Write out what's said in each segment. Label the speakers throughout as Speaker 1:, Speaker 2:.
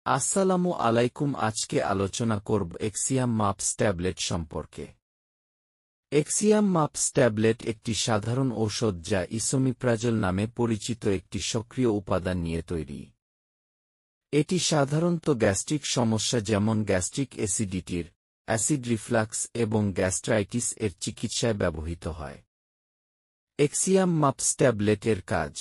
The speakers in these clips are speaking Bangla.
Speaker 1: আসসালামু আলাইকুম। আজকে আলোচনা করব এক্সিয়াম মাপস ট্যাবলেট সম্পর্কে। এক্সিয়াম মাপস ট্যাবলেট একটি সাধারণ ঔষধ যা ইসোমিপ্রাজোল নামে পরিচিত একটি সক্রিয় উপাদান নিয়ে তৈরি। এটি সাধারণত গ্যাস্ট্রিক সমস্যা যেমন গ্যাস্ট্রিক অ্যাসিডিটির, অ্যাসিড রিফ্লাক্স এবং গ্যাস্ট্রাইটিস এর চিকিৎসায় ব্যবহৃত হয়। এক্সিয়াম মাপস ট্যাবলেটের কাজ: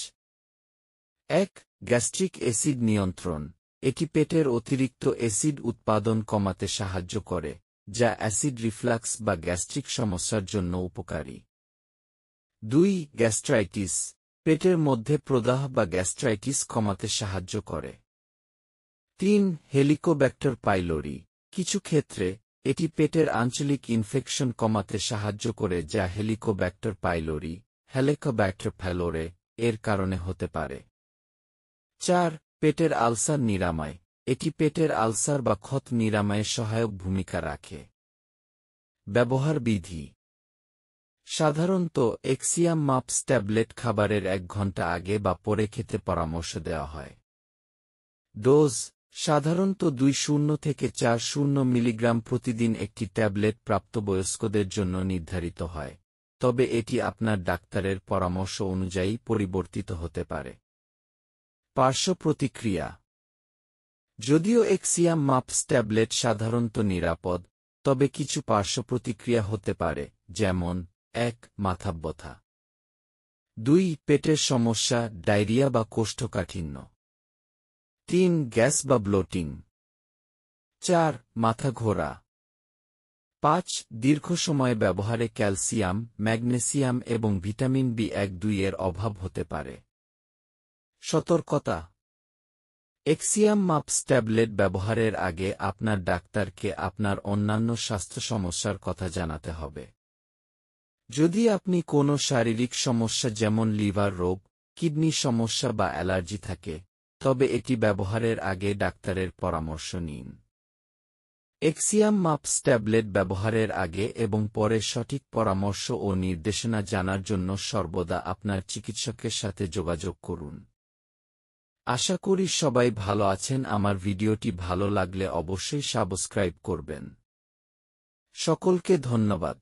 Speaker 1: ১. গ্যাস্ট্রিক অ্যাসিড নিয়ন্ত্রণ। এটি পেটের অতিরিক্ত অ্যাসিড উৎপাদন কমাতে সাহায্য করে, যা অ্যাসিড রিফ্লাক্স বা গ্যাস্ট্রিক সমস্যার জন্য উপকারী। ২. গ্যাস্ট্রাইটিস। পেটের মধ্যে প্রদাহ বা গ্যাস্ট্রাইটিস কমাতে সাহায্য করে। ৩. Helicobacter pylori. কিছু ক্ষেত্রে, এটি পেটের আঞ্চলিক ইনফেকশন কমাতে সাহায্য করে যা হেলিকোব্যাক্টর পাইলোরি, হেলিকোব্যাক্টর প্যালোরে এর কারণে হতে পারে। ৪. পেটের আলসার নিরাময়। এটি পেটের আলসার বা ক্ষত নিরাময়ে সহায়ক ভূমিকা রাখে। ব্যবহার বিধি: সাধারণত এক্সিয়াম মাপস ট্যাবলেট খাবারের ১ ঘণ্টা আগে বা পরে খেতে পরামর্শ দেওয়া হয়। ডোজ: সাধারণত ২০ থেকে ৪০ মিলিগ্রাম প্রতিদিন একটি ট্যাবলেট প্রাপ্তবয়স্কদের জন্য নির্ধারিত হয়, তবে এটি আপনার ডাক্তারের পরামর্শ অনুযায়ী পরিবর্তিত হতে পারে। পার্শ্ব প্রতিক্রিয়া: যদিও এক্সিয়াম মাপস ট্যাবলেট সাধারণত নিরাপদ, তবে কিছু পার্শ্ব প্রতিক্রিয়া হতে পারে, যেমন: ১. মাথা ব্যথা। ২. পেটের সমস্যা, ডায়রিয়া বা কোষ্ঠকাঠিন্য। ৩. গ্যাস বা ব্লোটিং। ৪. মাথা ঘোরা। ৫. দীর্ঘ সময় ব্যবহারে ক্যালসিয়াম, ম্যাগনেসিয়াম এবং ভিটামিন বি১-২ এর অভাব হতে পারে। সতর্কতা: এক্সিয়াম মাপস ট্যাবলেট ব্যবহারের আগে আপনার ডাক্তারকে আপনার অন্যান্য স্বাস্থ্য সমস্যার কথা জানাতে হবে। যদি আপনি কোনো শারীরিক সমস্যা যেমন লিভার রোগ, কিডনি সমস্যা বা অ্যালার্জি থাকে, তবে এটি ব্যবহারের আগে ডাক্তারের পরামর্শ নিন। এক্সিয়াম মাপস ট্যাবলেট ব্যবহারের আগে এবং পরে সঠিক পরামর্শ ও নির্দেশনা জানার জন্য সর্বদা আপনার চিকিৎসকের সাথে যোগাযোগ করুন। আশা করি সবাই ভালো আছেন। আমার ভিডিওটি ভালো লাগলে অবশ্যই সাবস্ক্রাইব করবেন। সকলকে ধন্যবাদ।